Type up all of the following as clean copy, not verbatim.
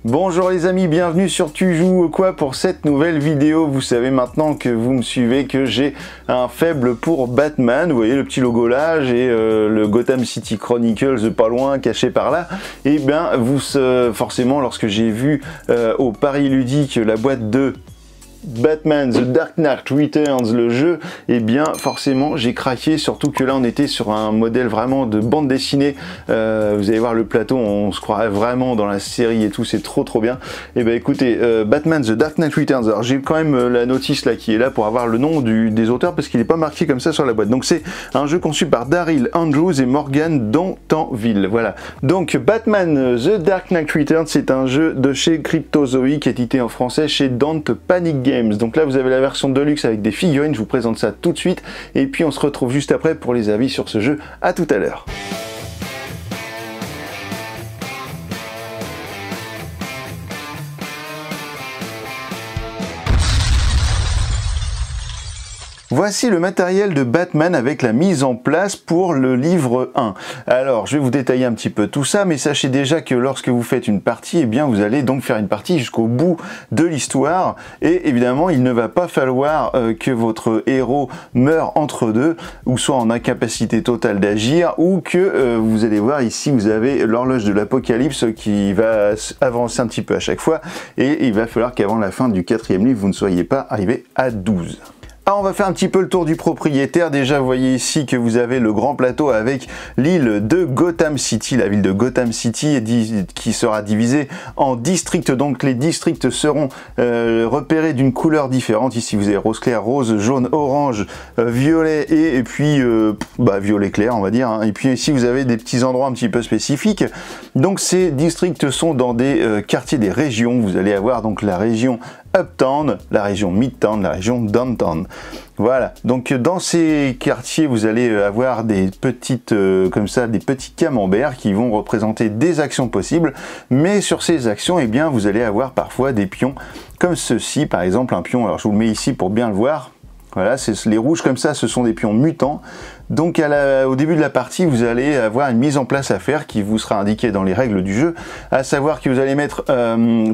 Bonjour les amis, bienvenue sur Tu joues quoi pour cette nouvelle vidéo. Vous savez maintenant que vous me suivez que j'ai un faible pour Batman. Vous voyez le petit logo là, j'ai le Gotham City Chronicles pas loin, caché par là. Et bien forcément lorsque j'ai vu au Paris Ludique la boîte de Batman The Dark Knight Returns, le jeu, et bien forcément j'ai craqué, surtout que là on était sur un modèle vraiment de bande dessinée. Vous allez voir le plateau, on se croirait vraiment dans la série et tout, c'est trop bien. Et ben écoutez, Batman The Dark Knight Returns, alors j'ai quand même la notice là qui est là pour avoir le nom des auteurs parce qu'il n'est pas marqué comme ça sur la boîte. Donc c'est un jeu conçu par Daryl Andrews et Morgan Dantanville, voilà. Donc Batman The Dark Knight Returns, c'est un jeu de chez Cryptozoic, édité en français chez Don't Panic Games. Donc là vous avez la version Deluxe avec des figurines, je vous présente ça tout de suite et puis on se retrouve juste après pour les avis sur ce jeu. À tout à l'heure. Voici le matériel de Batman avec la mise en place pour le livre 1. Alors, je vais vous détailler un petit peu tout ça, mais sachez déjà que lorsque vous faites une partie, eh bien, vous allez donc faire une partie jusqu'au bout de l'histoire. Et évidemment, il ne va pas falloir que votre héros meure entre deux, ou soit en incapacité totale d'agir, ou que vous allez voir ici, vous avez l'horloge de l'apocalypse qui va avancer un petit peu à chaque fois. Et il va falloir qu'avant la fin du 4e livre, vous ne soyez pas arrivé à 12. Alors on va faire un petit peu le tour du propriétaire. Déjà vous voyez ici que vous avez le grand plateau avec l'île de Gotham City, la ville de Gotham City qui sera divisée en districts. Donc les districts seront repérés d'une couleur différente. Ici vous avez rose clair, rose, jaune, orange, violet et puis violet clair on va dire. Et puis ici vous avez des petits endroits un petit peu spécifiques. Donc ces districts sont dans des quartiers des régions. Vous allez avoir donc la région Uptown, la région Midtown, la région Downtown. Voilà, donc dans ces quartiers, vous allez avoir des petites, comme ça, des petits camemberts qui vont représenter des actions possibles, mais sur ces actions, eh bien, vous allez avoir parfois des pions comme ceci, par exemple, un pion, alors je vous le mets ici pour bien le voir. Voilà, les rouges comme ça, ce sont des pions mutants. Donc au début de la partie, vous allez avoir une mise en place à faire qui vous sera indiquée dans les règles du jeu, à savoir que vous allez mettre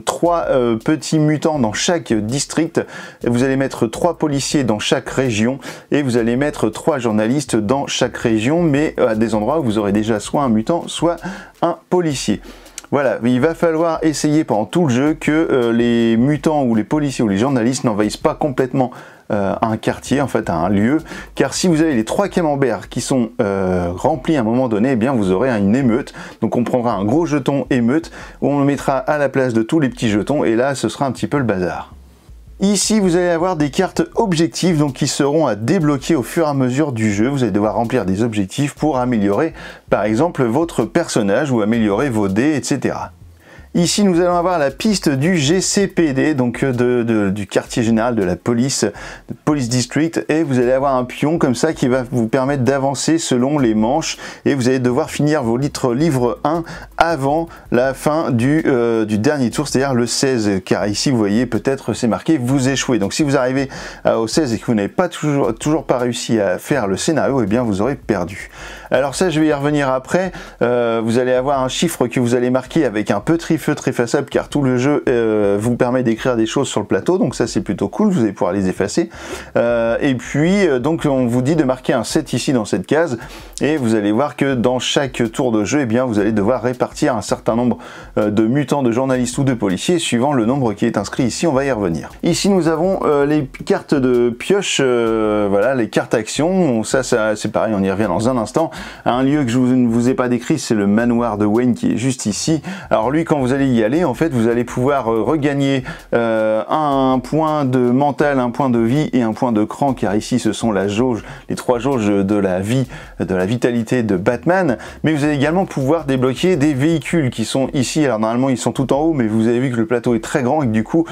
3 petits mutants dans chaque district, vous allez mettre 3 policiers dans chaque région, et vous allez mettre 3 journalistes dans chaque région, mais à des endroits où vous aurez déjà soit un mutant, soit un policier. Voilà, il va falloir essayer pendant tout le jeu que les mutants ou les policiers ou les journalistes n'envahissent pas complètement un quartier, en fait à un lieu, car si vous avez les 3 camemberts qui sont remplis à un moment donné, eh bien vous aurez une émeute. Donc on prendra un gros jeton émeute, on le mettra à la place de tous les petits jetons, et là ce sera un petit peu le bazar. Ici, vous allez avoir des cartes objectifs donc qui seront à débloquer au fur et à mesure du jeu. Vous allez devoir remplir des objectifs pour améliorer, par exemple, votre personnage ou améliorer vos dés, etc. Ici, nous allons avoir la piste du GCPD, donc du quartier général de la police, Police District, et vous allez avoir un pion comme ça qui va vous permettre d'avancer selon les manches, et vous allez devoir finir vos livre 1 avant la fin du dernier tour, c'est-à-dire le 16, car ici, vous voyez, peut-être c'est marqué « vous échouez ». Donc si vous arrivez au 16 et que vous n'avez pas toujours pas réussi à faire le scénario, eh bien vous aurez perdu. Alors ça, je vais y revenir après. Vous allez avoir un chiffre que vous allez marquer avec un petit feu très effaçable, car tout le jeu vous permet d'écrire des choses sur le plateau, donc ça c'est plutôt cool, vous allez pouvoir les effacer. Et puis donc on vous dit de marquer un 7 ici dans cette case, et vous allez voir que dans chaque tour de jeu, eh bien vous allez devoir répartir un certain nombre de mutants, de journalistes ou de policiers suivant le nombre qui est inscrit ici. On va y revenir. Ici nous avons les cartes de pioche, voilà, les cartes actions. Ça c'est pareil, on y revient dans un instant. Un lieu que je ne vous ai pas décrit, c'est le manoir de Wayne qui est juste ici. Alors lui, quand vous allez y aller, en fait, vous allez pouvoir regagner un point de mental, un point de vie et un point de cran, car ici ce sont la jauge, les 3 jauges de la vie, de la vitalité de Batman. Mais vous allez également pouvoir débloquer des véhicules qui sont ici. Alors normalement ils sont tout en haut, mais vous avez vu que le plateau est très grand et que du coup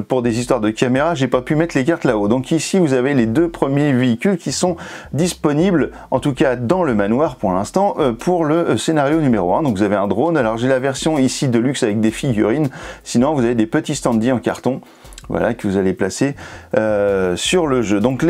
pour des histoires de caméra, j'ai pas pu mettre les cartes là-haut. Donc ici vous avez les 2 premiers véhicules qui sont disponibles, en tout cas dans le manoir pour l'instant, pour le scénario numéro 1. Donc vous avez un drone. Alors j'ai la version ici de luxe avec des figurines, sinon vous avez des petits standees en carton voilà, que vous allez placer sur le jeu. Donc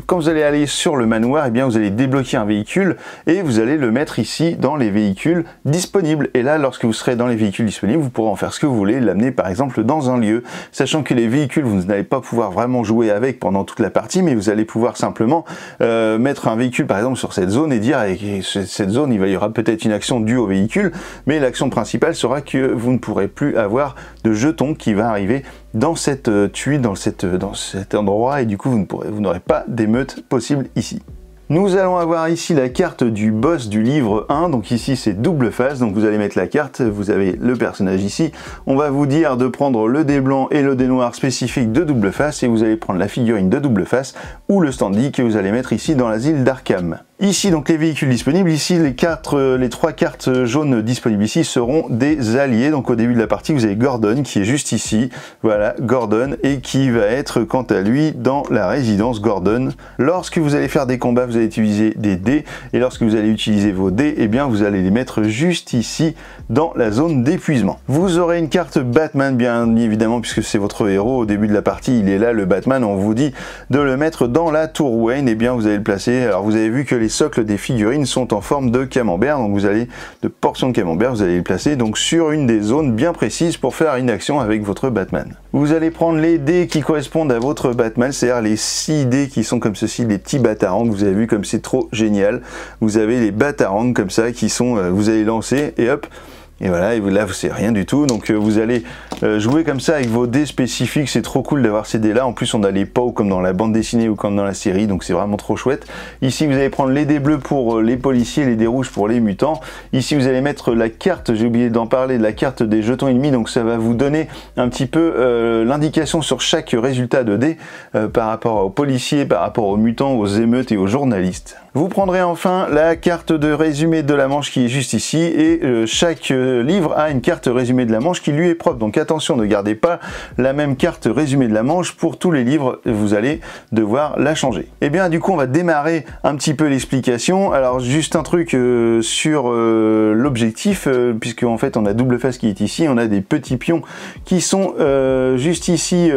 quand vous allez aller sur le manoir, eh bien vous allez débloquer un véhicule et vous allez le mettre ici dans les véhicules disponibles. Et là, lorsque vous serez dans les véhicules disponibles, vous pourrez en faire ce que vous voulez, l'amener par exemple dans un lieu, sachant que les véhicules, vous n'allez pas pouvoir vraiment jouer avec pendant toute la partie, mais vous allez pouvoir simplement mettre un véhicule par exemple sur cette zone et dire cette zone, il y aura peut-être une action due au véhicule, mais l'action principale sera que vous ne pourrez plus avoir de jetons qui va arriver dans cette tuile, dans cet endroit, et du coup vous n'aurez pas d'émeute possible ici. Nous allons avoir ici la carte du boss du livre 1, donc ici c'est double face, donc vous allez mettre la carte, vous avez le personnage ici, on va vous dire de prendre le dé blanc et le dé noir spécifique de double face, et vous allez prendre la figurine de double face, ou le standee que vous allez mettre ici dans l'asile d'Arkham. Ici donc les véhicules disponibles, ici les trois cartes jaunes disponibles ici seront des alliés. Donc au début de la partie vous avez Gordon qui est juste ici, voilà Gordon, et qui va être quant à lui dans la résidence Gordon. Lorsque vous allez faire des combats vous allez utiliser des dés, et lorsque vous allez utiliser vos dés, eh bien vous allez les mettre juste ici dans la zone d'épuisement. Vous aurez une carte Batman bien évidemment puisque c'est votre héros, au début de la partie il est là le Batman, on vous dit de le mettre dans la tour Wayne, et bien vous allez le placer. Alors vous avez vu que les socles des figurines sont en forme de camembert, donc vous allez de portions de camembert, vous allez les placer donc sur une des zones bien précises pour faire une action avec votre Batman. Vous allez prendre les dés qui correspondent à votre Batman, c'est-à-dire les 6 dés qui sont comme ceci, les petits batarangs, vous avez vu comme c'est trop génial. Vous avez les batarangs comme ça qui sont, vous allez lancer et hop. Et voilà, et là c'est rien du tout, donc vous allez jouer comme ça avec vos dés spécifiques, c'est trop cool d'avoir ces dés là, en plus on a les pows comme dans la bande dessinée ou comme dans la série, donc c'est vraiment trop chouette. Ici vous allez prendre les dés bleus pour les policiers, les dés rouges pour les mutants. Ici vous allez mettre la carte, j'ai oublié d'en parler, de la carte des jetons ennemis, donc ça va vous donner un petit peu l'indication sur chaque résultat de dés par rapport aux policiers, par rapport aux mutants, aux émeutes et aux journalistes. Vous prendrez enfin la carte de résumé de la manche qui est juste ici, et chaque livre a une carte résumé de la manche qui lui est propre, donc attention, ne gardez pas la même carte résumé de la manche pour tous les livres, vous allez devoir la changer. Et bien du coup on va démarrer un petit peu l'explication. Alors juste un truc sur l'objectif, puisque en fait on a double face qui est ici, on a des petits pions qui sont juste ici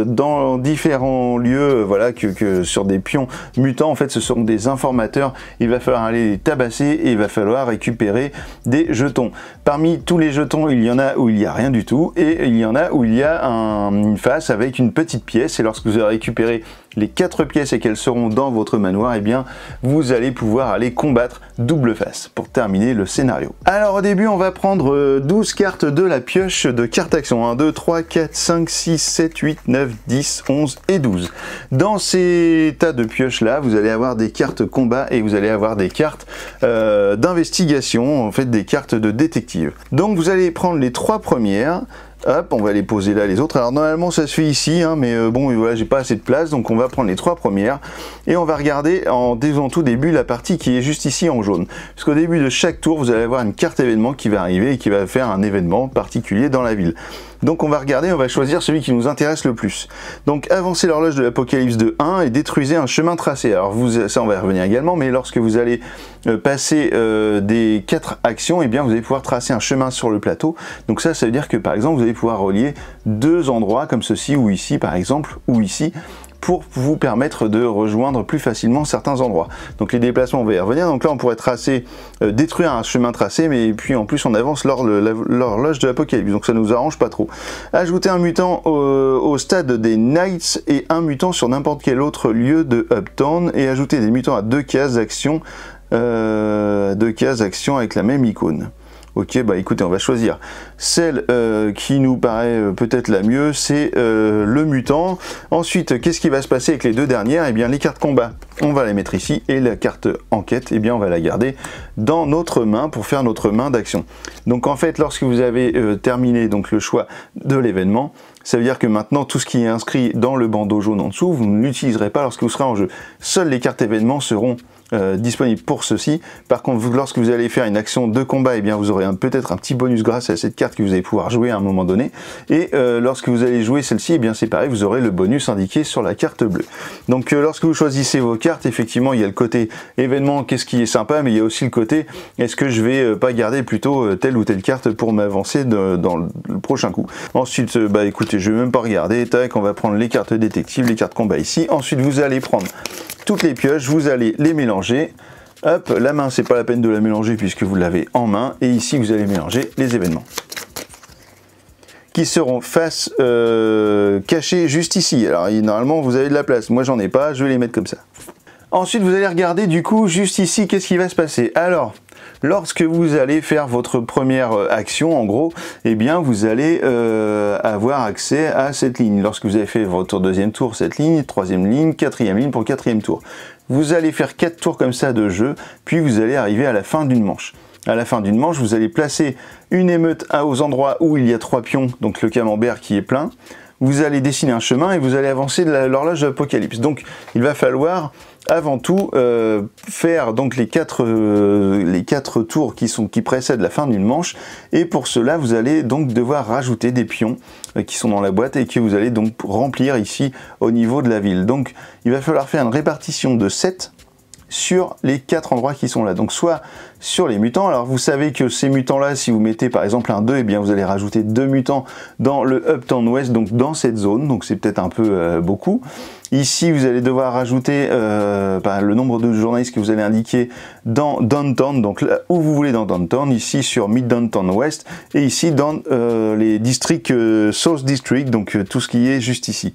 dans différents lieux, voilà, que sur des pions mutants, en fait ce sont des informateurs, il va falloir aller les tabasser et il va falloir récupérer des jetons. Parmi tous les jetons, il y en a où il n'y a rien du tout, et il y en a où il y a une face avec une petite pièce, et lorsque vous aurez récupéré les 4 pièces et qu'elles seront dans votre manoir, et bien vous allez pouvoir aller combattre double face pour terminer le scénario. Alors au début on va prendre 12 cartes de la pioche de carte action, 1, 2, 3, 4, 5, 6, 7, 8, 9, 10, 11 et 12. Dans ces tas de pioches là, vous allez avoir des cartes combat et vous allez avoir des cartes d'investigation, en fait des cartes de détective. Donc vous allez prendre les 3 premières. Hop, on va les poser là les autres. Alors normalement ça se fait ici, hein, mais bon voilà, j'ai pas assez de place, donc on va prendre les 3 premières et on va regarder dès tout début la partie qui est juste ici en jaune. Puisqu'au début de chaque tour, vous allez avoir une carte événement qui va arriver et qui va faire un événement particulier dans la ville. Donc on va regarder, on va choisir celui qui nous intéresse le plus. Donc avancez l'horloge de l'Apocalypse de 1 et détruisez un chemin tracé. Alors ça on va y revenir également, mais lorsque vous allez passer des 4 actions, et bien vous allez pouvoir tracer un chemin sur le plateau. Donc ça veut dire que par exemple vous allez pouvoir relier 2 endroits comme ceci ou ici par exemple, ou ici, pour vous permettre de rejoindre plus facilement certains endroits. Donc les déplacements, on va y revenir. Donc là on pourrait tracer, détruire un chemin tracé, mais puis en plus on avance l'horloge de l'Apocalypse, donc ça nous arrange pas trop. Ajouter un mutant au stade des Knights et un mutant sur n'importe quel autre lieu de Uptown, et ajouter des mutants à 2 cases action, 2 cases action avec la même icône. Ok, bah écoutez, on va choisir celle qui nous paraît peut-être la mieux, c'est le mutant. Ensuite, qu'est-ce qui va se passer avec les 2 dernières? Eh bien, les cartes combat, on va les mettre ici, et la carte enquête, eh bien, on va la garder dans notre main pour faire notre main d'action. Donc en fait, lorsque vous avez terminé donc le choix de l'événement, ça veut dire que maintenant, tout ce qui est inscrit dans le bandeau jaune en dessous, vous ne l'utiliserez pas lorsque vous serez en jeu. Seules les cartes événements seront disponible pour ceci. Par contre, lorsque vous allez faire une action de combat, et bien vous aurez peut-être un petit bonus grâce à cette carte que vous allez pouvoir jouer à un moment donné. Et lorsque vous allez jouer celle-ci, et bien c'est pareil, vous aurez le bonus indiqué sur la carte bleue. Donc lorsque vous choisissez vos cartes, effectivement, il y a le côté événement, qu'est-ce qui est sympa, mais il y a aussi le côté côté, est-ce que je vais pas garder plutôt telle ou telle carte pour m'avancer dans le prochain coup. Ensuite, bah écoutez, je vais même pas regarder, tac, on va prendre les cartes détectives, les cartes combat ici. Ensuite, vous allez prendre toutes les pioches, vous allez les mélanger. Hop, la main, c'est pas la peine de la mélanger puisque vous l'avez en main. Et ici, vous allez mélanger les événements qui seront face cachés juste ici. Alors normalement vous avez de la place, moi j'en ai pas, je vais les mettre comme ça. Ensuite vous allez regarder du coup juste ici qu'est-ce qui va se passer. Alors lorsque vous allez faire votre première action en gros, eh bien vous allez avoir accès à cette ligne. Lorsque vous avez fait votre deuxième tour, cette ligne, troisième ligne, quatrième ligne pour le quatrième tour. Vous allez faire 4 tours comme ça de jeu, puis vous allez arriver à la fin d'une manche. À la fin d'une manche, vous allez placer une émeute aux endroits où il y a 3 pions, donc le camembert qui est plein. Vous allez dessiner un chemin et vous allez avancer de l'horloge de l'Apocalypse. Donc il va falloir avant tout faire donc les 4 tours qui précèdent la fin d'une manche. Et pour cela, vous allez donc devoir rajouter des pions qui sont dans la boîte et que vous allez donc remplir ici au niveau de la ville. Donc il va falloir faire une répartition de 7 sur les 4 endroits qui sont là. Donc soit sur les mutants, alors vous savez que ces mutants là, si vous mettez par exemple un 2, et bien vous allez rajouter 2 mutants dans le Uptown West, donc dans cette zone, donc c'est peut-être un peu beaucoup. Ici vous allez devoir rajouter le nombre de journalistes que vous allez indiquer dans Downtown, donc là où vous voulez dans Downtown, ici sur Mid Downtown West, et ici dans les districts South District, donc tout ce qui est juste ici.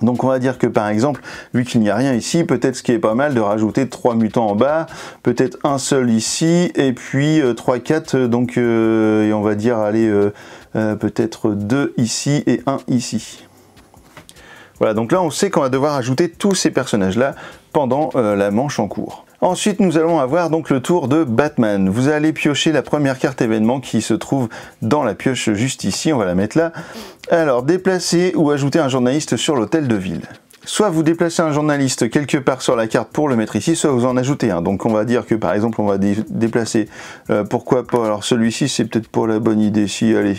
Donc on va dire que par exemple, vu qu'il n'y a rien ici, peut-être ce qui est pas mal de rajouter 3 mutants en bas, peut-être un seul ici, et puis 3-4, donc et on va dire allez peut-être 2 ici et 1 ici. Voilà, donc là on sait qu'on va devoir ajouter tous ces personnages-là pendant la manche en cours. Ensuite, nous allons avoir donc le tour de Batman. Vous allez piocher la première carte événement qui se trouve dans la pioche juste ici, on va la mettre là. Alors, déplacer ou ajouter un journaliste sur l'hôtel de ville. Soit vous déplacez un journaliste quelque part sur la carte pour le mettre ici, soit vous en ajoutez un. Donc on va dire que par exemple on va déplacer, pourquoi pas, alors celui-ci c'est peut-être pas la bonne idée, si allez,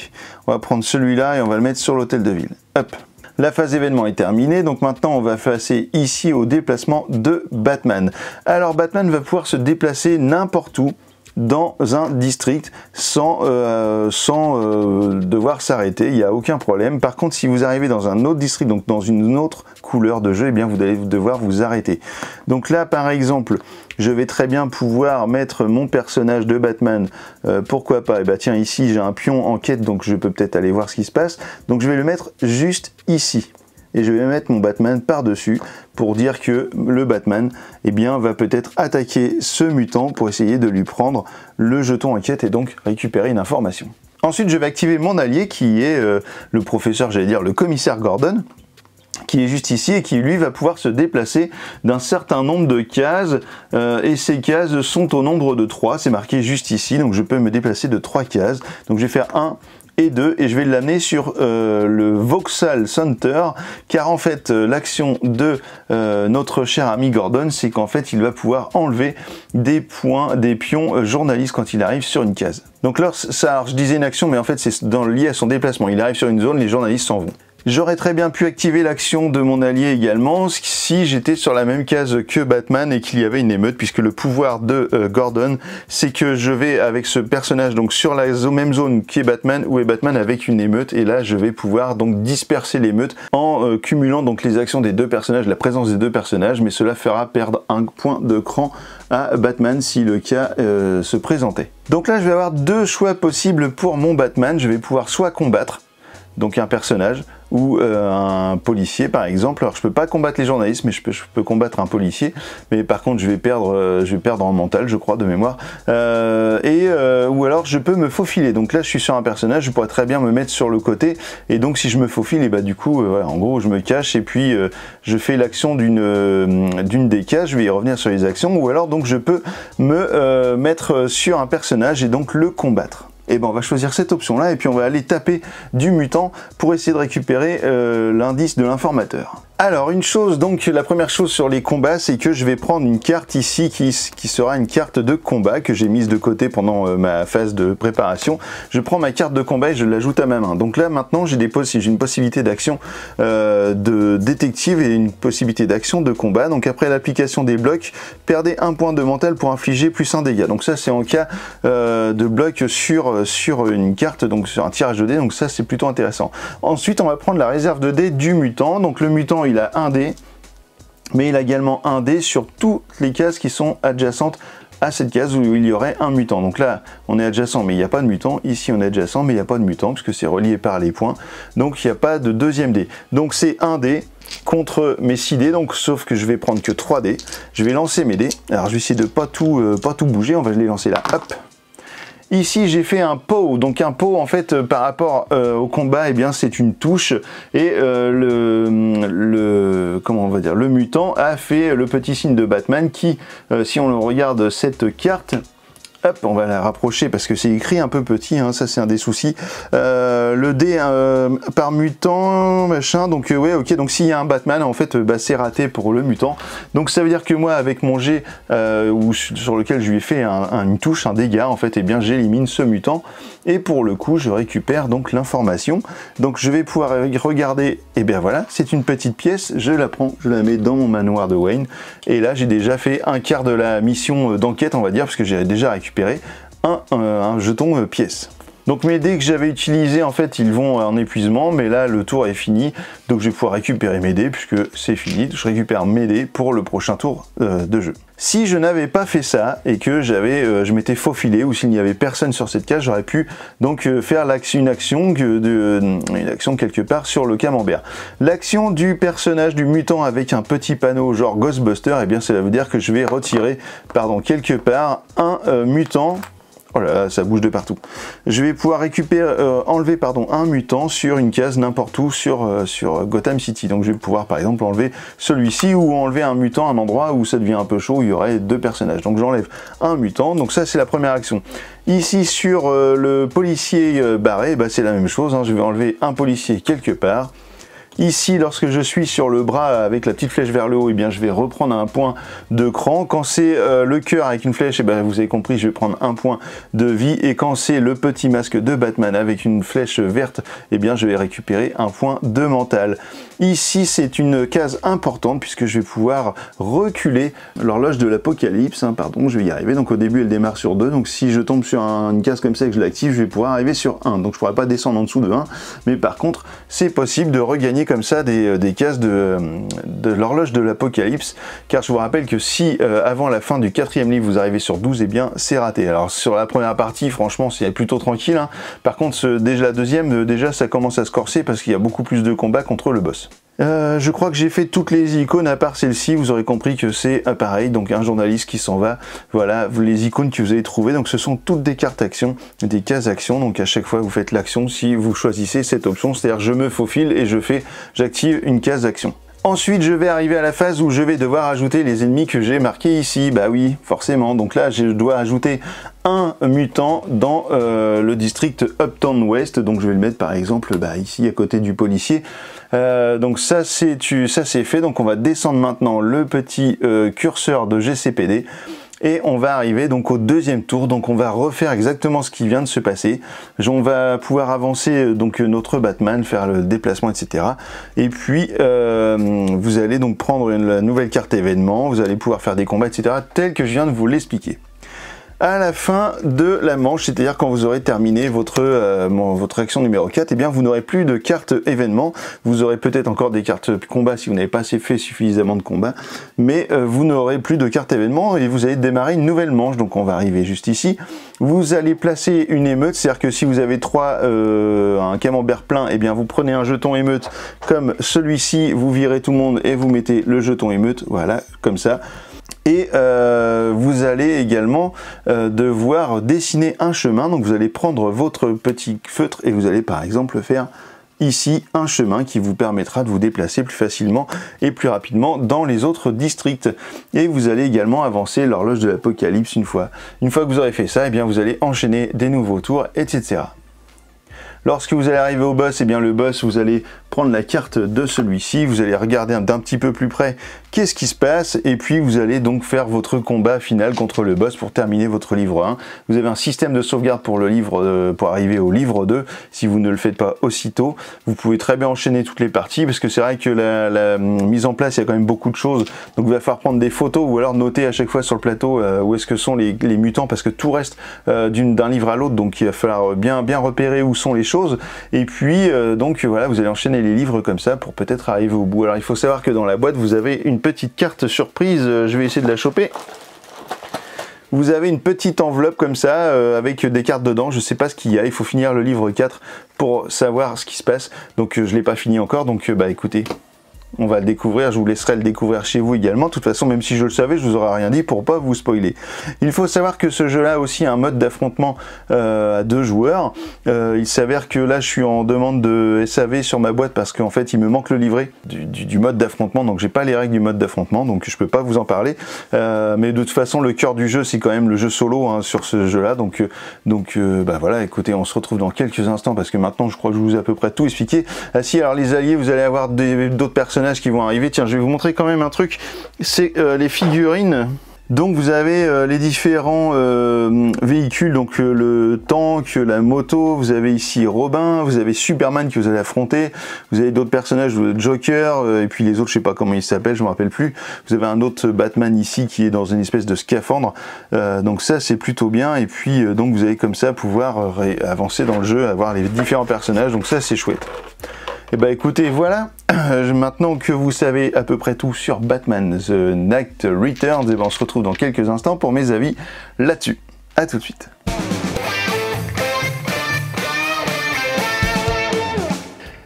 on va prendre celui-là et on va le mettre sur l'hôtel de ville. Hop. La phase événement est terminée, donc maintenant on va passer ici au déplacement de Batman. Alors Batman va pouvoir se déplacer n'importe où dans un district sans devoir s'arrêter, il n'y a aucun problème. Par contre, si vous arrivez dans un autre district, donc dans une autre couleur de jeu, eh bien vous allez devoir vous arrêter. Donc là, par exemple, je vais très bien pouvoir mettre mon personnage de Batman, pourquoi pas, et bah tiens, ici j'ai un pion en quête, donc je peux peut-être aller voir ce qui se passe. Donc je vais le mettre juste ici. Et je vais mettre mon Batman par-dessus pour dire que le Batman eh bien, va peut-être attaquer ce mutant pour essayer de lui prendre le jeton en quête et donc récupérer une information. Ensuite, je vais activer mon allié qui est le professeur, j'allais dire le commissaire Gordon, qui est juste ici et qui lui va pouvoir se déplacer d'un certain nombre de cases et ces cases sont au nombre de 3, c'est marqué juste ici, donc je peux me déplacer de 3 cases. Donc je vais faire 1 et 2 et je vais l'amener sur le Vauxhall Center, car en fait l'action de notre cher ami Gordon, c'est qu'en fait il va pouvoir enlever des pions journalistes quand il arrive sur une case. Donc là, alors je disais une action, mais en fait c'est lié à son déplacement, il arrive sur une zone, les journalistes s'en vont. J'aurais très bien pu activer l'action de mon allié également si j'étais sur la même case que Batman et qu'il y avait une émeute, puisque le pouvoir de Gordon, c'est que je vais avec ce personnage donc sur la même zone qui est Batman, où est Batman avec une émeute, et là je vais pouvoir donc disperser l'émeute en cumulant donc les actions des deux personnages, la présence des deux personnages, mais cela fera perdre un point de cran à Batman si le cas se présentait. Donc là je vais avoir 2 choix possibles pour mon Batman, je vais pouvoir soit combattre donc un personnage ou un policier par exemple. Alors je peux pas combattre les journalistes, mais je peux combattre un policier, mais par contre je vais perdre en mental, je crois, de mémoire, ou alors je peux me faufiler. Donc là je suis sur un personnage, je pourrais très bien me mettre sur le côté, et donc si je me faufile, et bah du coup voilà, en gros je me cache et puis je fais l'action d'une des cases, je vais y revenir sur les actions, ou alors donc je peux me mettre sur un personnage et donc le combattre. Et ben on va choisir cette option là et puis on va aller taper du mutant pour essayer de récupérer l'indice de l'informateur. Alors une chose, donc la première chose sur les combats, c'est que je vais prendre une carte ici qui sera une carte de combat que j'ai mise de côté pendant ma phase de préparation. Je prends ma carte de combat et je l'ajoute à ma main. Donc là maintenant j'ai une possibilité d'action de détective et une possibilité d'action de combat. Donc après l'application des blocs, perdez un point de mental pour infliger plus un dégât. Donc ça c'est en cas de bloc sur une carte, donc sur un tirage de dés, donc ça c'est plutôt intéressant. Ensuite on va prendre la réserve de dés du mutant. Donc le mutant il a un dé, mais il a également un dé sur toutes les cases qui sont adjacentes à cette case où il y aurait un mutant. Donc là on est adjacent mais il n'y a pas de mutant, ici on est adjacent mais il n'y a pas de mutant puisque c'est relié par les points, donc il n'y a pas de deuxième dé. Donc c'est un dé contre mes 6 dés, donc sauf que je vais prendre que 3 dés. Je vais lancer mes dés, alors je vais essayer de pas tout bouger, on va les lancer là, hop. Ici j'ai fait un pot, donc un pot en fait par rapport au combat, et bien c'est une touche, et comment on va dire, le mutant a fait le petit signe de Batman qui, si on regarde cette carte, hop, on va la rapprocher parce que c'est écrit un peu petit, hein, ça c'est un des soucis. Le dé par mutant, machin, donc ouais, ok, donc s'il y a un Batman, en fait, bah, c'est raté pour le mutant. Donc ça veut dire que moi, avec mon jet, sur lequel je lui ai fait une touche, un dégât, en fait, et bien j'élimine ce mutant. Et pour le coup, je récupère donc l'information. Donc je vais pouvoir regarder, et bien voilà, c'est une petite pièce, je la prends, je la mets dans mon manoir de Wayne. Et là, j'ai déjà fait un quart de la mission d'enquête, on va dire, parce que j'ai déjà récupéré un jeton pièce. Donc mes dés que j'avais utilisés, en fait, ils vont en épuisement, mais là le tour est fini, donc je vais pouvoir récupérer mes dés puisque c'est fini. Je récupère mes dés pour le prochain tour de jeu. Si je n'avais pas fait ça et que je m'étais faufilé, ou s'il n'y avait personne sur cette case, j'aurais pu donc faire une action quelque part sur le camembert. L'action du personnage du mutant avec un petit panneau genre Ghostbuster, et bien ça veut dire que je vais retirer, quelque part un mutant. Oh là là, ça bouge de partout. Je vais pouvoir enlever un mutant sur une case n'importe où sur Gotham City. Donc je vais pouvoir par exemple enlever celui-ci ou enlever un mutant à un endroit où ça devient un peu chaud, où il y aurait 2 personnages. Donc j'enlève un mutant, donc ça c'est la première action. Ici sur le policier barré, bah, c'est la même chose, hein. Je vais enlever un policier quelque part. Ici, lorsque je suis sur le bras avec la petite flèche vers le haut, eh bien, je vais reprendre un point de cran. Quand c'est le cœur avec une flèche, eh bien, vous avez compris, je vais prendre un point de vie. Et quand c'est le petit masque de Batman avec une flèche verte, eh bien, je vais récupérer un point de mental. Ici, c'est une case importante puisque je vais pouvoir reculer l'horloge de l'apocalypse. Hein, pardon, je vais y arriver. Donc au début, elle démarre sur 2. Donc si je tombe sur une case comme ça et que je l'active, je vais pouvoir arriver sur 1. Donc je ne pourrai pas descendre en dessous de 1. Mais par contre, c'est possible de regagner comme ça des cases de l'horloge de l'apocalypse, car je vous rappelle que si avant la fin du 4e livre vous arrivez sur 12, eh bien c'est raté. Alors sur la première partie, franchement c'est plutôt tranquille, hein. Par contre déjà la deuxième, déjà ça commence à se corser parce qu'il y a beaucoup plus de combats contre le boss. Je crois que j'ai fait toutes les icônes à part celle-ci, vous aurez compris que c'est pareil, donc un journaliste qui s'en va, voilà les icônes que vous avez trouvées, donc ce sont toutes des cartes actions, des cases actions, donc à chaque fois vous faites l'action si vous choisissez cette option, c'est-à-dire je me faufile et j'active une case action. Ensuite, je vais arriver à la phase où je vais devoir ajouter les ennemis que j'ai marqués ici. Bah oui, forcément. Donc là, je dois ajouter un mutant dans le district Uptown West. Donc je vais le mettre par exemple ici à côté du policier. Donc ça c'est fait. Donc on va descendre maintenant le petit curseur de GCPD. Et on va arriver donc au 2e tour, donc on va refaire exactement ce qui vient de se passer. On va pouvoir avancer donc notre Batman, faire le déplacement, etc. Et puis vous allez donc prendre la nouvelle carte événement, vous allez pouvoir faire des combats, etc. tel que je viens de vous l'expliquer. À la fin de la manche, c'est-à-dire quand vous aurez terminé votre action numéro 4, eh bien vous n'aurez plus de cartes événements, vous aurez peut-être encore des cartes combat si vous n'avez pas fait suffisamment de combats, mais vous n'aurez plus de cartes événements et vous allez démarrer une nouvelle manche. Donc on va arriver juste ici, vous allez placer une émeute, c'est-à-dire que si vous avez un camembert plein, eh bien vous prenez un jeton émeute comme celui-ci, vous virez tout le monde et vous mettez le jeton émeute, voilà, comme ça. Et vous allez également devoir dessiner un chemin, donc vous allez prendre votre petit feutre et vous allez par exemple faire ici un chemin qui vous permettra de vous déplacer plus facilement et plus rapidement dans les autres districts. Et vous allez également avancer l'horloge de l'apocalypse une fois. Une fois que vous aurez fait ça, eh bien vous allez enchaîner des nouveaux tours, etc. Lorsque vous allez arriver au boss, eh bien le boss, vous allez prendre la carte de celui-ci, vous allez regarder d'un petit peu plus près qu'est-ce qui se passe, et puis vous allez donc faire votre combat final contre le boss pour terminer votre livre 1. Vous avez un système de sauvegarde pour le livre, pour arriver au livre 2, si vous ne le faites pas aussitôt. Vous pouvez très bien enchaîner toutes les parties, parce que c'est vrai que la mise en place, il y a quand même beaucoup de choses, donc il va falloir prendre des photos, ou alors noter à chaque fois sur le plateau où est-ce que sont les mutants, parce que tout reste d'un livre à l'autre, donc il va falloir bien repérer où sont les choses, et puis donc voilà, vous allez enchaîner les livres comme ça pour peut-être arriver au bout. Alors il faut savoir que dans la boîte, vous avez une petite carte surprise, je vais essayer de la choper. Vous avez une petite enveloppe comme ça, avec des cartes dedans, je sais pas ce qu'il y a, il faut finir le livre 4 pour savoir ce qui se passe, donc je l'ai pas fini encore, donc bah écoutez, on va le découvrir, je vous laisserai le découvrir chez vous également. De toute façon, même si je le savais, je vous aurais rien dit pour pas vous spoiler. Il faut savoir que ce jeu-là a aussi un mode d'affrontement à 2 joueurs. Il s'avère que là, je suis en demande de SAV sur ma boîte parce qu'en fait, il me manque le livret du mode d'affrontement, donc j'ai pas les règles du mode d'affrontement, donc je peux pas vous en parler. Mais de toute façon, le cœur du jeu, c'est quand même le jeu solo hein, sur ce jeu-là. Donc bah voilà, écoutez, on se retrouve dans quelques instants parce que maintenant, je crois que je vous ai à peu près tout expliqué. Ah si, alors les alliés, vous allez avoir d'autres personnages qui vont arriver. Tiens, je vais vous montrer quand même un truc, c'est les figurines. Donc vous avez les différents véhicules, donc le tank, la moto, vous avez ici Robin, vous avez Superman que vous allez affronter, vous avez d'autres personnages, Joker, et puis les autres, je sais pas comment ils s'appellent, je me rappelle plus. Vous avez un autre Batman ici qui est dans une espèce de scaphandre, donc ça c'est plutôt bien, et puis donc vous allez comme ça pouvoir avancer dans le jeu, avoir les différents personnages, donc ça c'est chouette. Et bah écoutez, voilà, maintenant que vous savez à peu près tout sur Batman The Knight Returns, et ben on se retrouve dans quelques instants pour mes avis là-dessus. A tout de suite.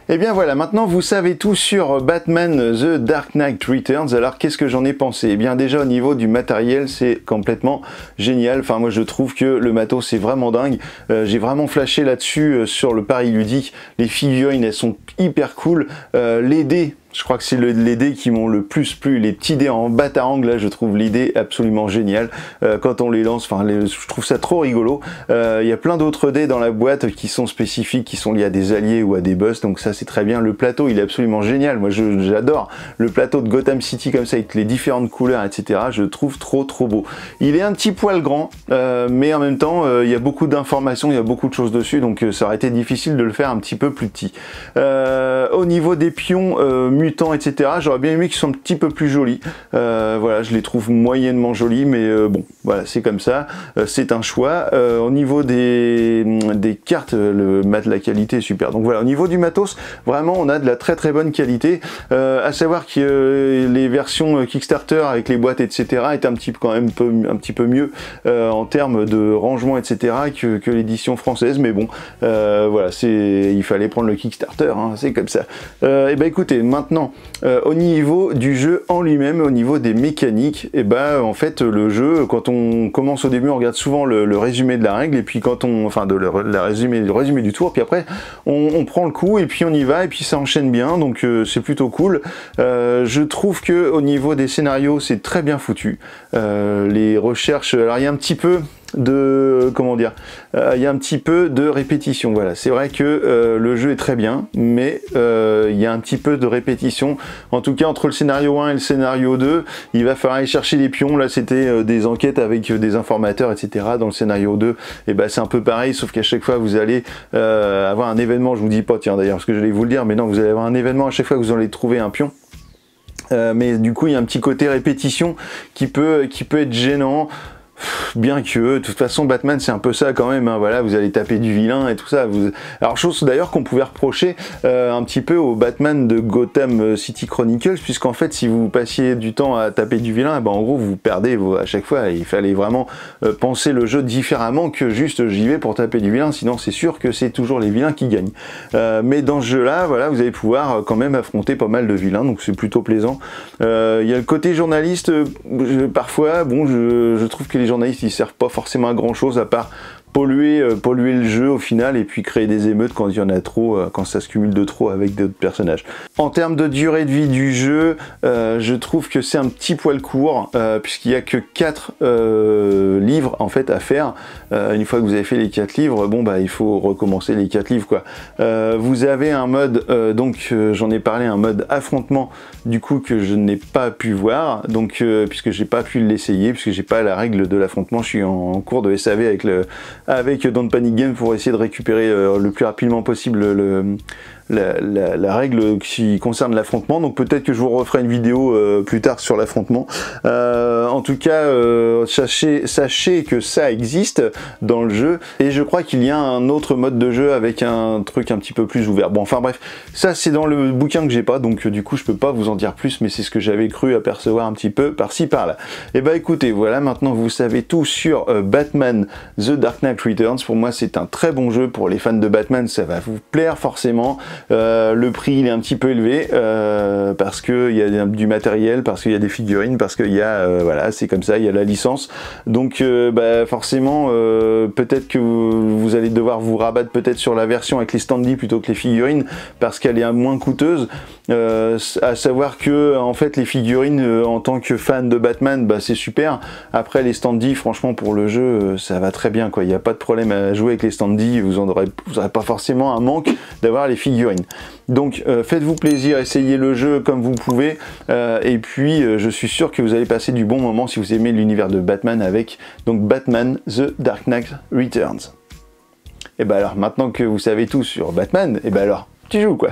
Et bien voilà, maintenant vous savez tout sur Batman The Dark Knight Returns. Alors qu'est-ce que j'en ai pensé? Eh bien déjà au niveau du matériel, c'est complètement génial. Enfin moi je trouve que le matos c'est vraiment dingue. J'ai vraiment flashé là-dessus sur le pari ludique. Les figurines elles sont hyper cool. Les dés, je crois que c'est les dés qui m'ont le plus plu, les petits dés en batarangle, là je trouve l'idée absolument géniale quand on les lance, enfin je trouve ça trop rigolo. Il y a plein d'autres dés dans la boîte qui sont spécifiques, qui sont liés à des alliés ou à des boss, donc ça c'est très bien. Le plateau il est absolument génial, moi j'adore le plateau de Gotham City comme ça avec les différentes couleurs etc, je le trouve trop beau. Il est un petit poil grand, mais en même temps il y a beaucoup d'informations, il y a beaucoup de choses dessus, donc ça aurait été difficile de le faire un petit peu plus petit. Au niveau des pions, mutants, etc. J'aurais bien aimé qu'ils soient un petit peu plus jolis. Voilà, je les trouve moyennement jolis, mais bon, voilà, c'est comme ça. C'est un choix. Au niveau des cartes, la qualité est super. Donc voilà, au niveau du matos, vraiment, on a de la très bonne qualité. À savoir que les versions Kickstarter avec les boîtes, etc. est quand même un petit peu mieux en termes de rangement, etc. que l'édition française. Mais bon, voilà, il fallait prendre le Kickstarter, hein, c'est comme ça. Et ben écoutez, maintenant au niveau du jeu en lui-même, au niveau des mécaniques, et ben en fait le jeu, quand on commence au début, on regarde souvent le résumé de la règle, et puis quand le résumé du tour, puis après on prend le coup et puis on y va, et puis ça enchaîne bien, donc c'est plutôt cool. Je trouve que au niveau des scénarios, c'est très bien foutu. Les recherches, alors il y a un petit peu de il y a un petit peu de répétition, voilà, c'est vrai que le jeu est très bien, mais il y a un petit peu de répétition, en tout cas entre le scénario 1 et le scénario 2, il va falloir aller chercher les pions. Là c'était des enquêtes avec des informateurs, etc. Dans le scénario 2, et ben c'est un peu pareil, sauf qu'à chaque fois vous allez avoir un événement, je vous dis pas, tiens d'ailleurs, parce que j'allais vous le dire, mais non, vous allez avoir un événement à chaque fois que vous allez trouver un pion. Mais du coup il y a un petit côté répétition qui peut être gênant. Bien que, de toute façon, Batman, c'est un peu ça quand même, hein, voilà, vous allez taper du vilain et tout ça. Alors, chose d'ailleurs qu'on pouvait reprocher un petit peu au Batman de Gotham City Chronicles, puisqu'en fait, si vous passiez du temps à taper du vilain, ben, en gros, vous perdez à chaque fois. Il fallait vraiment penser le jeu différemment que juste j'y vais pour taper du vilain, sinon c'est sûr que c'est toujours les vilains qui gagnent. Mais dans ce jeu-là, voilà, vous allez pouvoir quand même affronter pas mal de vilains, donc c'est plutôt plaisant. Il y a le côté journaliste, parfois, bon, je trouve que les journalistes ils servent pas forcément à grand chose à part polluer le jeu au final, et puis créer des émeutes quand il y en a trop, quand ça se cumule de trop avec d'autres personnages. En termes de durée de vie du jeu, je trouve que c'est un petit poil court, puisqu'il n'y a que 4 livres en fait à faire. Une fois que vous avez fait les 4 livres, bon bah il faut recommencer les 4 livres quoi. Vous avez un mode, donc j'en ai parlé, un mode affrontement du coup que je n'ai pas pu voir, donc puisque j'ai pas pu l'essayer, puisque j'ai pas la règle de l'affrontement. Je suis en cours de SAV avec Don't Panic Game pour essayer de récupérer le plus rapidement possible la règle qui concerne l'affrontement, donc peut-être que je vous referai une vidéo plus tard sur l'affrontement. En tout cas, sachez que ça existe dans le jeu, et je crois qu'il y a un autre mode de jeu avec un truc un petit peu plus ouvert. Bon, enfin bref, ça c'est dans le bouquin que j'ai pas, donc du coup je peux pas vous en dire plus, mais c'est ce que j'avais cru apercevoir un petit peu par-ci par-là. Et bah écoutez, voilà, maintenant vous savez tout sur Batman The Dark Knight Returns. Pour moi c'est un très bon jeu, pour les fans de Batman ça va vous plaire forcément. Le prix il est un petit peu élevé parce que il y a du matériel, parce qu'il y a des figurines, parce qu'il y a voilà, c'est comme ça, il y a la licence, donc bah, forcément peut-être que vous allez devoir vous rabattre peut-être sur la version avec les standees plutôt que les figurines, parce qu'elle est moins coûteuse. À savoir que en fait les figurines en tant que fan de Batman, bah, c'est super. Après les standees, franchement pour le jeu ça va très bien quoi, il n'y a pas de problème à jouer avec les standees, vous aurez pas forcément un manque d'avoir les figurines. Donc faites-vous plaisir, essayez le jeu comme vous pouvez, et puis je suis sûr que vous allez passer du bon moment si vous aimez l'univers de Batman avec donc Batman The Dark Knight Returns. Et bah alors maintenant que vous savez tout sur Batman, et bah alors tu joues quoi.